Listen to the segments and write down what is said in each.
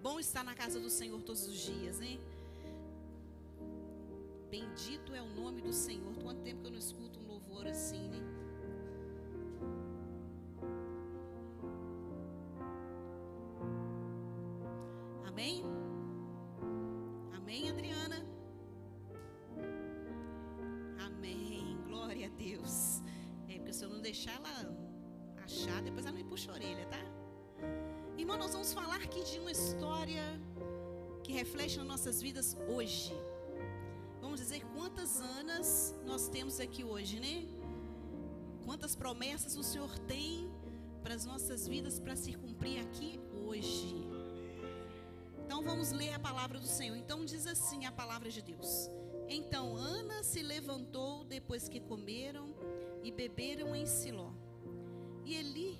Bom estar na casa do Senhor todos os dias, hein? Bendito é o nome do Senhor. Quanto tempo que eu não escuto um louvor assim, né? Amém? Amém, Adriana? Amém, glória a Deus. Porque se eu não deixar ela achar, depois ela me puxa a orelha, tá? Irmão, nós vamos falar aqui de uma história que reflete nas nossas vidas hoje. Vamos dizer quantas anos nós temos aqui hoje, né? Quantas promessas o Senhor tem para as nossas vidas para se cumprir aqui hoje. Então vamos ler a palavra do Senhor. Então diz assim a palavra de Deus: Então Ana se levantou depois que comeram e beberam em Siló. E Eli,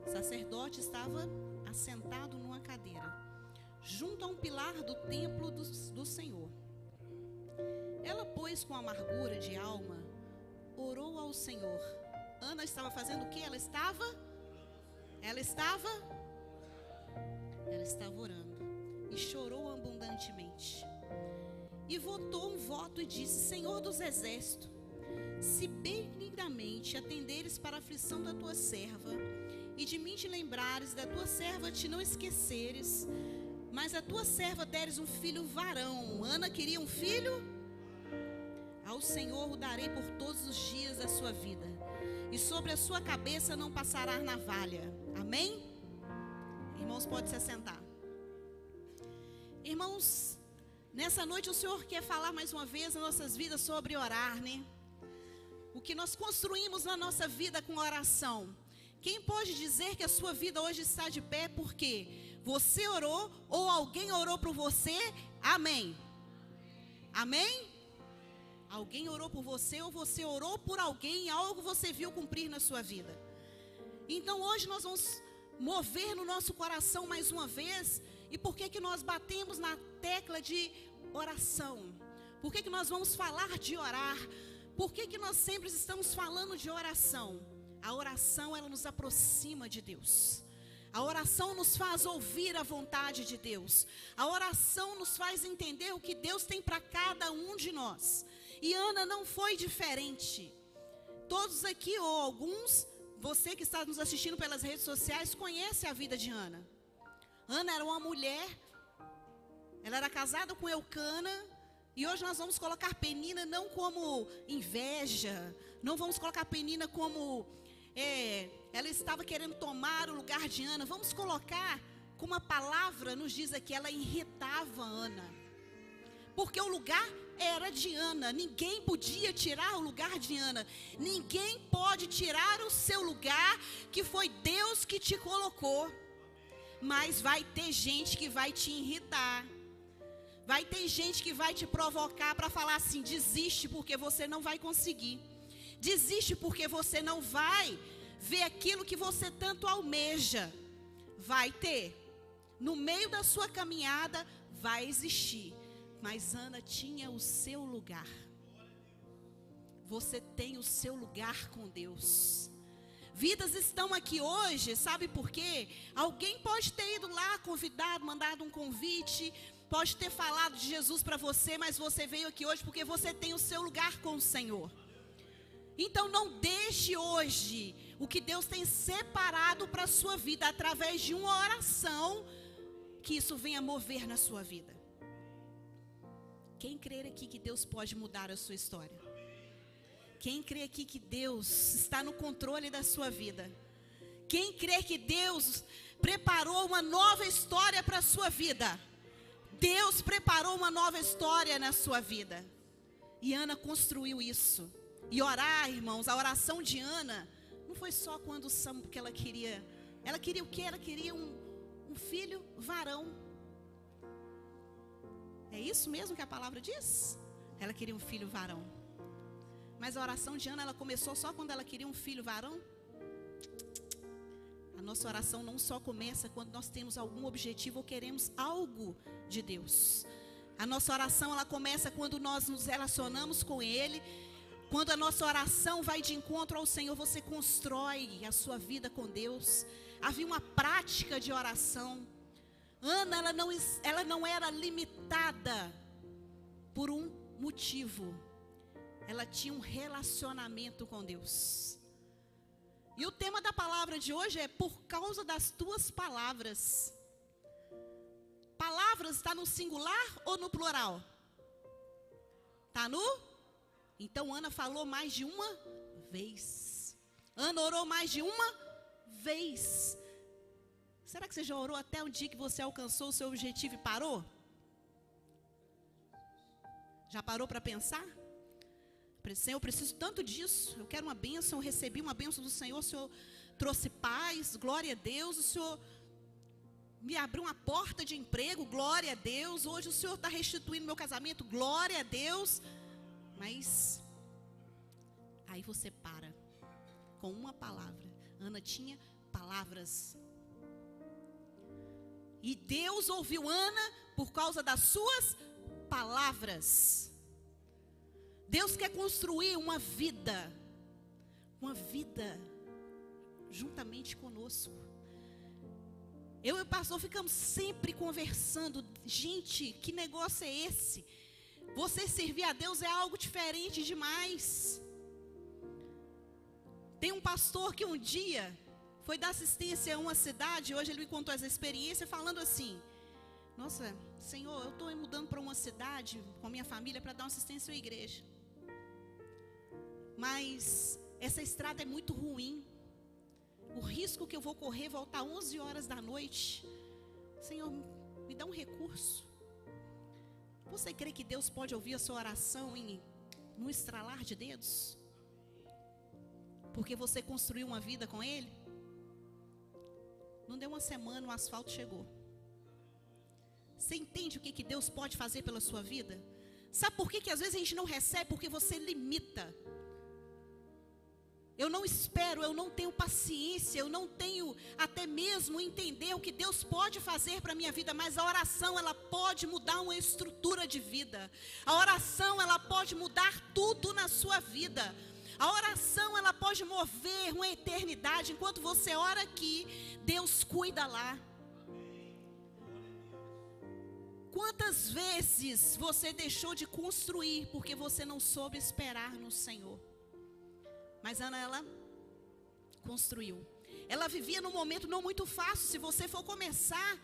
sacerdote, estava assentado numa cadeira, junto a um pilar do templo do Senhor. Ela, pois, com amargura de alma, orou ao Senhor. Ana estava fazendo o que? Ela estava orando. E chorou abundantemente. E votou um voto e disse: Senhor dos exércitos, se benignamente atenderes para a aflição da tua serva, e de mim te lembrares, da tua serva te não esqueceres, mas a tua serva deres um filho varão. Ana queria um filho. Ao Senhor o darei por todos os dias da sua vida, e sobre a sua cabeça não passará navalha. Amém? Irmãos, pode se assentar. Irmãos, nessa noite o Senhor quer falar mais uma vez nas nossas vidas sobre orar, né? O que nós construímos na nossa vida com oração. Quem pode dizer que a sua vida hoje está de pé porque você orou ou alguém orou por você? Amém? Amém? Alguém orou por você ou você orou por alguém, algo você viu cumprir na sua vida. Então hoje nós vamos mover no nosso coração mais uma vez. E por que nós batemos na tecla de oração? Por que nós vamos falar de orar? Por que nós sempre estamos falando de oração? A oração, ela nos aproxima de Deus. A oração nos faz ouvir a vontade de Deus. A oração nos faz entender o que Deus tem para cada um de nós. E Ana não foi diferente. Todos aqui, ou alguns, você que está nos assistindo pelas redes sociais, conhece a vida de Ana. Ana era uma mulher, ela era casada com Eucana, e hoje nós vamos colocar Penina não como inveja, não vamos colocar Penina como ela estava querendo tomar o lugar de Ana. Vamos colocar, como a palavra nos diz aqui, ela irritava Ana, porque o lugar era de Ana. Ninguém podia tirar o lugar de Ana. Ninguém pode tirar o seu lugar, que foi Deus que te colocou. Mas vai ter gente que vai te irritar. Vai ter gente que vai te provocar para falar assim: desiste porque você não vai conseguir. Desiste porque você não vai ver aquilo que você tanto almeja. Vai ter. No meio da sua caminhada vai existir. Mas Ana tinha o seu lugar. Você tem o seu lugar com Deus. Vidas estão aqui hoje, sabe por quê? Alguém pode ter ido lá, convidado, mandado um convite, pode ter falado de Jesus para você, mas você veio aqui hoje porque você tem o seu lugar com o Senhor. Então não deixe hoje o que Deus tem separado para a sua vida, através de uma oração, que isso venha mover na sua vida. Quem crer aqui que Deus pode mudar a sua história? Quem crê aqui que Deus está no controle da sua vida? Quem crê que Deus preparou uma nova história para a sua vida? Deus preparou uma nova história na sua vida. E Ana construiu isso. E orar, irmãos, a oração de Ana não foi só quando que ela queria. Ela queria o quê? Ela queria um filho varão. É isso mesmo que a palavra diz? Ela queria um filho varão. Mas a oração de Ana, ela começou só quando ela queria um filho varão? A nossa oração não só começa quando nós temos algum objetivo ou queremos algo de Deus. A nossa oração, ela começa quando nós nos relacionamos com Ele. Quando a nossa oração vai de encontro ao Senhor, você constrói a sua vida com Deus. Havia uma prática de oração. Ana, ela não era limitada por um motivo. Ela tinha um relacionamento com Deus. E o tema da palavra de hoje é por causa das tuas palavras. Palavras está no singular ou no plural? Está no? Então Ana falou mais de uma vez. Ana orou mais de uma vez. Será que você já orou até o dia que você alcançou o seu objetivo e parou? Já parou para pensar? Senhor, eu preciso tanto disso. Eu quero uma bênção, eu recebi uma bênção do Senhor. O Senhor trouxe paz, glória a Deus. O Senhor me abriu uma porta de emprego, glória a Deus. Hoje o Senhor está restituindo meu casamento, glória a Deus. Mas aí você para com uma palavra. Ana tinha palavras. E Deus ouviu Ana por causa das suas palavras. Deus quer construir uma vida juntamente conosco. Eu e o pastor ficamos sempre conversando. Gente, que negócio é esse? Você servir a Deus é algo diferente demais. Tem um pastor que um dia foi dar assistência a uma cidade. Hoje ele me contou essa experiência falando assim: nossa, Senhor, eu estou mudando para uma cidade com a minha família para dar uma assistência à igreja. Mas essa estrada é muito ruim. O risco que eu vou correr, voltar 11 horas da noite. Senhor, me dá um recurso. Você crê que Deus pode ouvir a sua oração num estralar de dedos? Porque você construiu uma vida com Ele? Não deu uma semana, o asfalto chegou. Você entende o que Deus pode fazer pela sua vida? Sabe por que às vezes a gente não recebe? Porque você limita. Eu não espero, eu não tenho paciência, eu não tenho até mesmo entender o que Deus pode fazer para a minha vida. Mas a oração, ela pode mudar uma estrutura de vida. A oração, ela pode mudar tudo na sua vida. A oração, ela pode mover uma eternidade. Enquanto você ora aqui, Deus cuida lá. Quantas vezes você deixou de construir porque você não soube esperar no Senhor? Mas Ana, ela construiu. Ela vivia num momento não muito fácil. Se você for começar,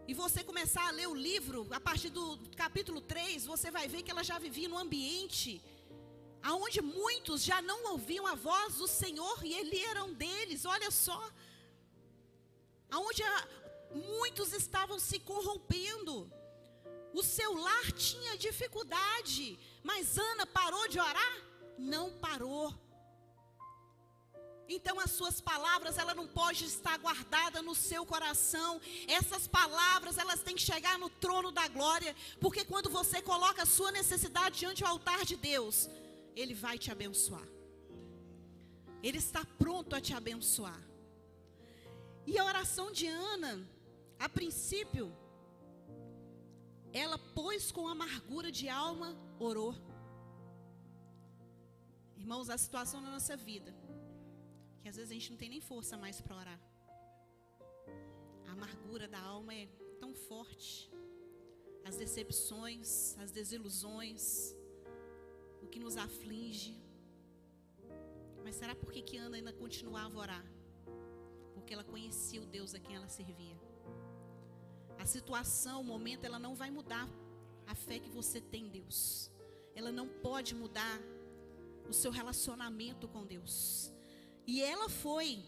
e você começar a ler o livro, a partir do capítulo 3, você vai ver que ela já vivia num ambiente onde muitos já não ouviam a voz do Senhor, e ele era um deles, olha só. Onde muitos estavam se corrompendo. O seu lar tinha dificuldade, mas Ana parou de orar? Não parou. Então as suas palavras, ela não pode estar guardada no seu coração. Essas palavras, elas têm que chegar no trono da glória. Porque quando você coloca a sua necessidade diante do altar de Deus, Ele vai te abençoar. Ele está pronto a te abençoar. E a oração de Ana, a princípio, ela, pois com amargura de alma, orou. Irmãos, a situação na nossa vida, que às vezes a gente não tem nem força mais para orar. A amargura da alma é tão forte. As decepções, as desilusões, o que nos aflige. Mas será por que Ana ainda continuava a orar? Porque ela conhecia o Deus a quem ela servia. A situação, o momento, ela não vai mudar a fé que você tem em Deus. Ela não pode mudar o seu relacionamento com Deus. E ela foi,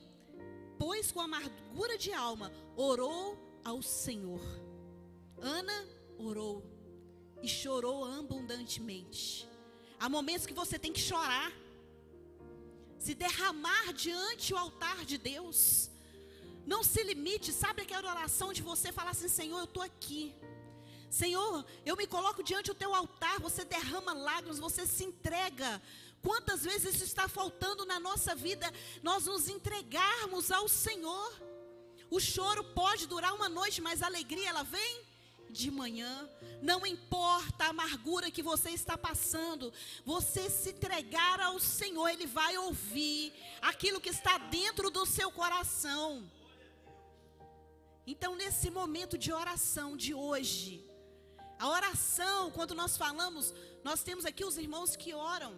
pois com amargura de alma, orou ao Senhor. Ana orou e chorou abundantemente. Há momentos que você tem que chorar, se derramar diante do altar de Deus. Não se limite, sabe aquela oração de você falar assim: Senhor, eu estou aqui. Senhor, eu me coloco diante do teu altar. Você derrama lágrimas, você se entrega. Quantas vezes isso está faltando na nossa vida, nós nos entregarmos ao Senhor. O choro pode durar uma noite, mas a alegria, ela vem de manhã. Não importa a amargura que você está passando, você se entregar ao Senhor, Ele vai ouvir aquilo que está dentro do seu coração. Então, nesse momento de oração de hoje, a oração, quando nós falamos, nós temos aqui os irmãos que oram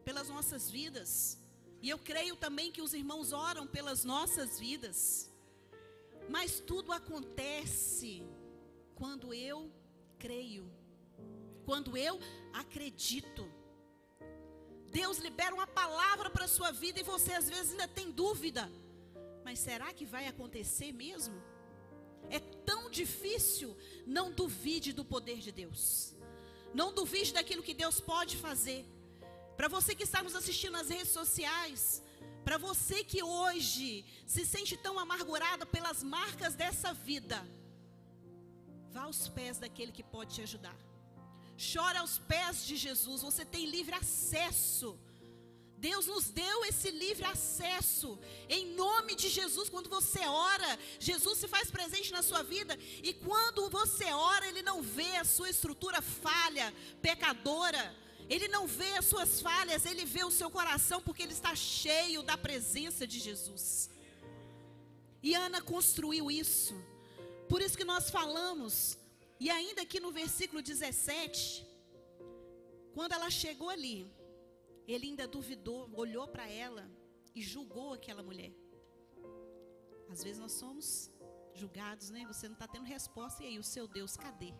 pelas nossas vidas. E eu creio também que os irmãos oram pelas nossas vidas. Mas tudo acontece quando eu creio, quando eu acredito. Deus libera uma palavra para a sua vida e você às vezes ainda tem dúvida. Mas será que vai acontecer mesmo? É tão difícil. Não duvide do poder de Deus. Não duvide daquilo que Deus pode fazer. Para você que está nos assistindo nas redes sociais, para você que hoje se sente tão amargurada pelas marcas dessa vida, vá aos pés daquele que pode te ajudar. Chore aos pés de Jesus. Você tem livre acesso. Deus nos deu esse livre acesso. Em nome de Jesus, quando você ora, Jesus se faz presente na sua vida. E quando você ora, Ele não vê a sua estrutura falha, pecadora. Ele não vê as suas falhas, Ele vê o seu coração, porque Ele está cheio da presença de Jesus. E Ana construiu isso. Por isso que nós falamos, e ainda aqui no versículo 17, quando ela chegou ali, ele ainda duvidou, olhou para ela e julgou aquela mulher. Às vezes nós somos julgados, né? Você não está tendo resposta, e aí, o seu Deus, cadê?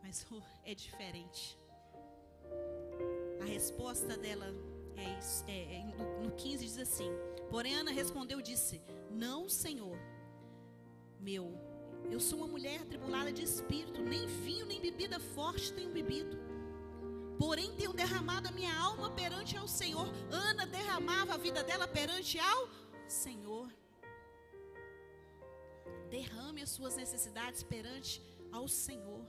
Mas é diferente. A resposta dela no 15 diz assim: porém Ana respondeu e disse: não, Senhor meu, eu sou uma mulher atribulada de espírito, nem vinho nem bebida forte tenho bebido. Porém tenho derramado a minha alma perante ao Senhor. Ana derramava a vida dela perante ao Senhor. Derrame as suas necessidades perante ao Senhor.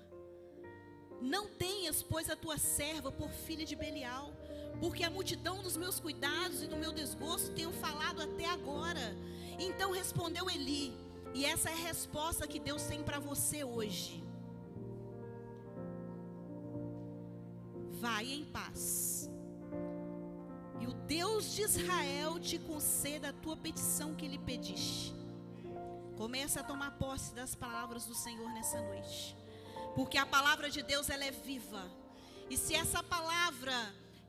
Não tenhas, pois, a tua serva por filha de Belial, porque a multidão dos meus cuidados e do meu desgosto tenho falado até agora. Então respondeu Eli, e essa é a resposta que Deus tem para você hoje: vai em paz, e o Deus de Israel te conceda a tua petição que lhe pediste. Começa a tomar posse das palavras do Senhor nessa noite, porque a palavra de Deus, ela é viva. E se essa palavra,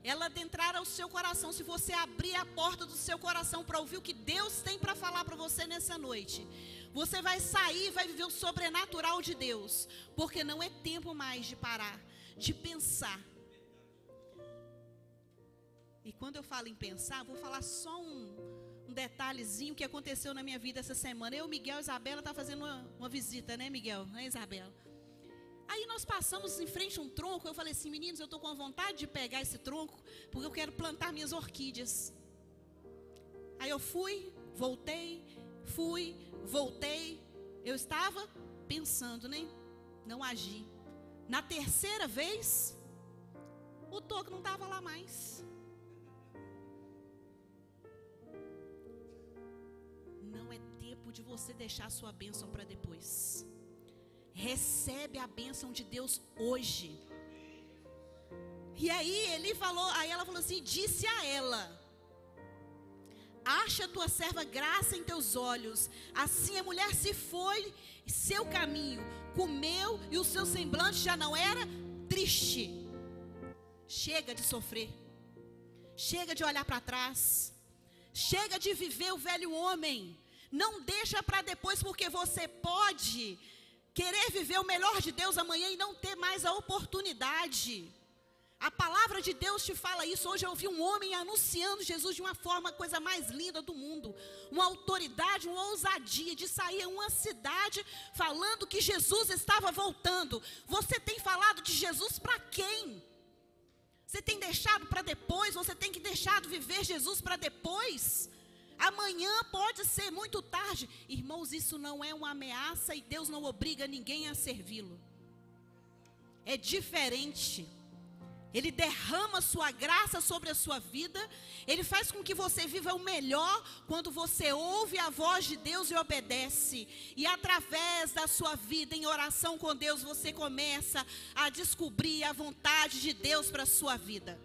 ela adentrar ao seu coração, se você abrir a porta do seu coração para ouvir o que Deus tem para falar para você nessa noite, você vai sair e vai viver o sobrenatural de Deus. Porque não é tempo mais de parar, de pensar. E quando eu falo em pensar, vou falar só um detalhezinho que aconteceu na minha vida essa semana. Eu, Miguel e Isabela está fazendo uma visita, né, Miguel? Né, Isabela? Aí nós passamos em frente a um tronco. Eu falei assim: meninos, eu estou com vontade de pegar esse tronco, porque eu quero plantar minhas orquídeas. Aí eu fui, voltei. Eu estava pensando, né? Não agi. Na terceira vez, o toco não estava lá mais. Não é tempo de você deixar a sua bênção para depois. Recebe a bênção de Deus hoje. E aí ela falou assim, disse a ela: acha a tua serva graça em teus olhos. Assim a mulher se foi seu caminho, comeu, e o seu semblante já não era triste. Chega de sofrer. Chega de olhar para trás. Chega de viver o velho homem. Não deixa para depois, porque você pode querer viver o melhor de Deus amanhã e não ter mais a oportunidade. A palavra de Deus te fala isso. Hoje eu ouvi um homem anunciando Jesus de uma forma, a coisa mais linda do mundo. Uma autoridade, uma ousadia de sair a uma cidade falando que Jesus estava voltando. Você tem falado de Jesus para quem? Você tem deixado para depois? Você tem que deixar de viver Jesus para depois? Amanhã pode ser muito tarde. Irmãos, isso não é uma ameaça e Deus não obriga ninguém a servi-lo. É diferente. Ele derrama sua graça sobre a sua vida. Ele faz com que você viva o melhor quando você ouve a voz de Deus e obedece. E através da sua vida em oração com Deus, você começa a descobrir a vontade de Deus para a sua vida.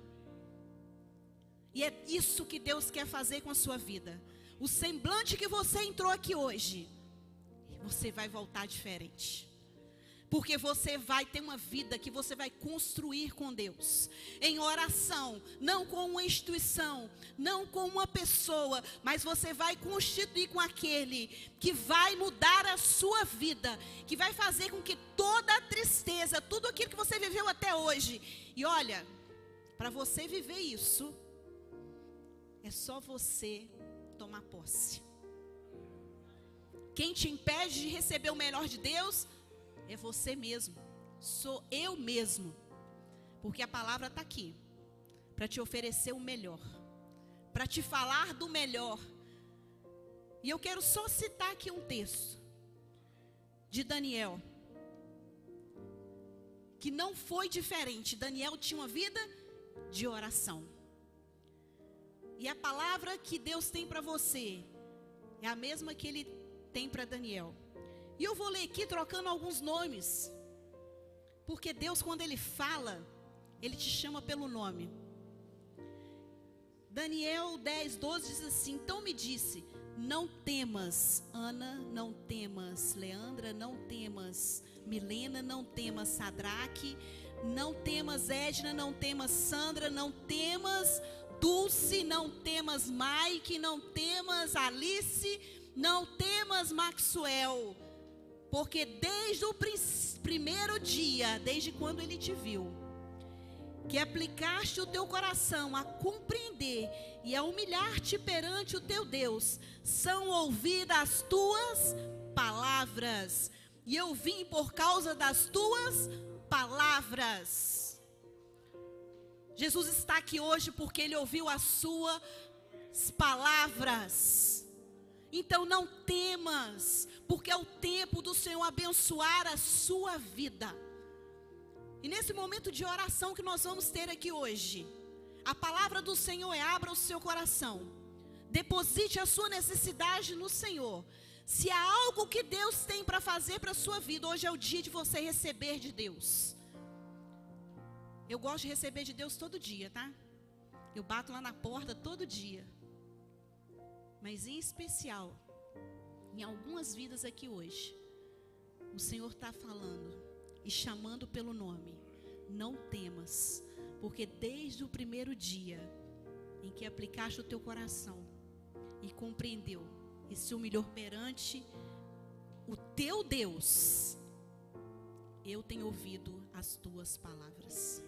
E é isso que Deus quer fazer com a sua vida. O semblante que você entrou aqui hoje você vai voltar diferente. Porque você vai ter uma vida que você vai construir com Deus, em oração, não com uma instituição, não com uma pessoa, mas você vai constituir com aquele que vai mudar a sua vida, que vai fazer com que toda a tristeza, tudo aquilo que você viveu até hoje, e olha, para você viver isso, é só você tomar posse. Quem te impede de receber o melhor de Deus é você mesmo, sou eu mesmo, porque a palavra está aqui, para te oferecer o melhor, para te falar do melhor. E eu quero só citar aqui um texto, de Daniel, que não foi diferente. Daniel tinha uma vida de oração, e a palavra que Deus tem para você, é a mesma que Ele tem para Daniel. E eu vou ler aqui trocando alguns nomes, porque Deus, quando Ele fala, Ele te chama pelo nome. Daniel 10:12 diz assim: então me disse, não temas Ana, não temas Leandra, não temas Milena, não temas Sadraque, não temas Edna, não temas Sandra, não temas Dulce, não temas Mike, não temas Alice, não temas Maxwell. Porque desde o primeiro dia, desde quando Ele te viu, que aplicaste o teu coração a compreender e a humilhar-te perante o teu Deus, são ouvidas as tuas palavras. E eu vim por causa das tuas palavras. Jesus está aqui hoje porque Ele ouviu as suas palavras. Então não temas, porque é o tempo do Senhor abençoar a sua vida. E nesse momento de oração que nós vamos ter aqui hoje, a palavra do Senhor é: abra o seu coração, deposite a sua necessidade no Senhor. Se há algo que Deus tem para fazer para a sua vida, hoje é o dia de você receber de Deus. Eu gosto de receber de Deus todo dia, tá? Eu bato lá na porta todo dia. Mas em especial, em algumas vidas aqui hoje, o Senhor está falando e chamando pelo nome: não temas, porque desde o primeiro dia em que aplicaste o teu coração e compreendeu e se humilhou perante o teu Deus, eu tenho ouvido as tuas palavras.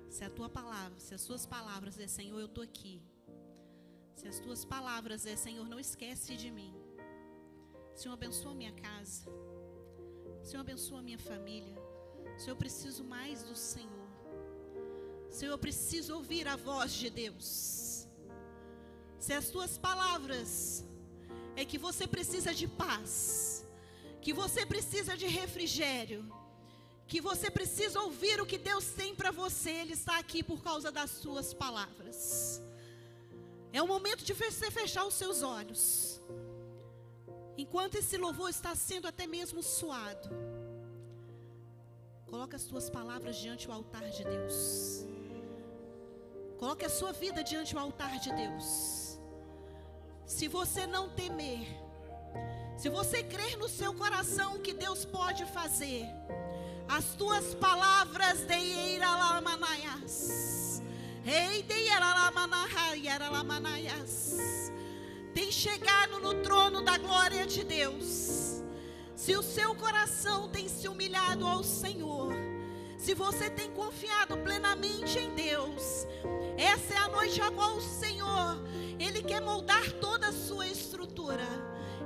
Se a tua palavra, se as suas palavras é: Senhor, eu estou aqui. Se as tuas palavras é: Senhor, não esquece de mim. Senhor, abençoa a minha casa. Senhor, abençoa a minha família. Senhor, eu preciso mais do Senhor. Senhor, eu preciso ouvir a voz de Deus. Se as tuas palavras é que você precisa de paz, que você precisa de refrigério, que você precisa ouvir o que Deus tem para você, Ele está aqui por causa das suas palavras. É o momento de você fechar os seus olhos. Enquanto esse louvor está sendo até mesmo suado, coloque as suas palavras diante do altar de Deus. Coloque a sua vida diante do altar de Deus. Se você não temer, se você crer no seu coração o que Deus pode fazer, as tuas palavras de Eiralamanaias, tem chegado no trono da glória de Deus. Se o seu coração tem se humilhado ao Senhor, se você tem confiado plenamente em Deus, essa é a noite a qual o Senhor, Ele quer moldar toda a sua estrutura.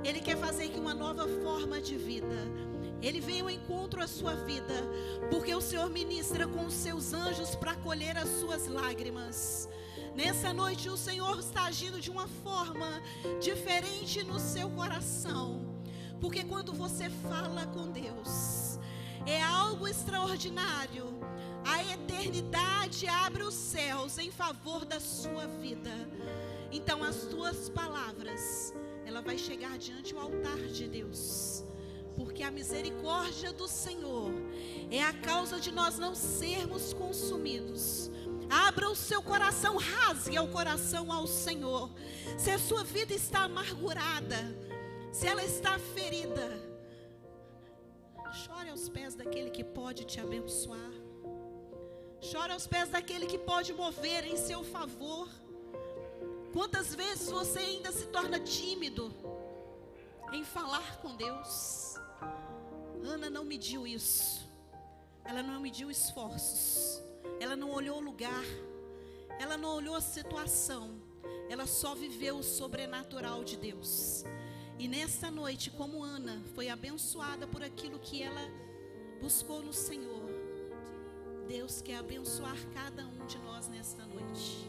Ele quer fazer aqui uma nova forma de vida. Ele vem ao encontro à sua vida, porque o Senhor ministra com os seus anjos para colher as suas lágrimas. Nessa noite o Senhor está agindo de uma forma diferente no seu coração, porque quando você fala com Deus, é algo extraordinário. A eternidade abre os céus em favor da sua vida. Então as tuas palavras, ela vai chegar diante do altar de Deus. Porque a misericórdia do Senhor é a causa de nós não sermos consumidos. Abra o seu coração, rasgue o coração ao Senhor. Se a sua vida está amargurada, se ela está ferida, chore aos pés daquele que pode te abençoar. Chore aos pés daquele que pode mover em seu favor. Quantas vezes você ainda se torna tímido em falar com Deus? Ana não mediu isso. Ela não mediu esforços. Ela não olhou o lugar. Ela não olhou a situação. Ela só viveu o sobrenatural de Deus. E nesta noite, como Ana foi abençoada por aquilo que ela buscou no Senhor, Deus quer abençoar cada um de nós nesta noite.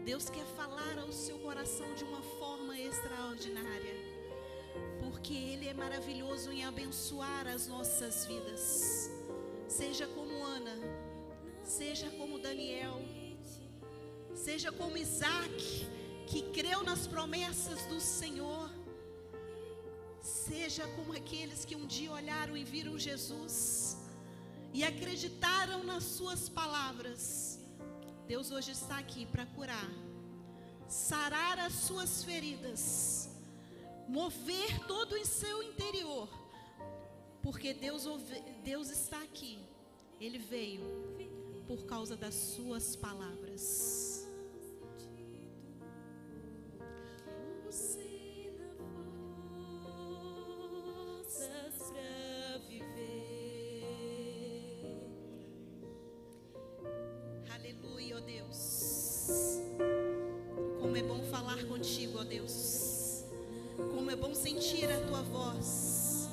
Deus quer falar ao seu coração de uma forma extraordinária, porque Ele é maravilhoso em abençoar as nossas vidas. Seja como Ana, seja como Daniel, seja como Isaac, que creu nas promessas do Senhor. Seja como aqueles que um dia olharam e viram Jesus e acreditaram nas suas palavras. Deus hoje está aqui para curar, sarar as suas feridas, mover todo em seu interior, porque Deus está aqui. Ele veio por causa das suas palavras. Aleluia, ó Deus. Como é bom falar contigo, ó Deus. Como é bom sentir a tua voz.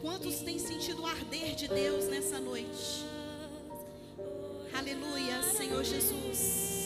Quantos têm sentido o arder de Deus nessa noite? Aleluia, Senhor Jesus.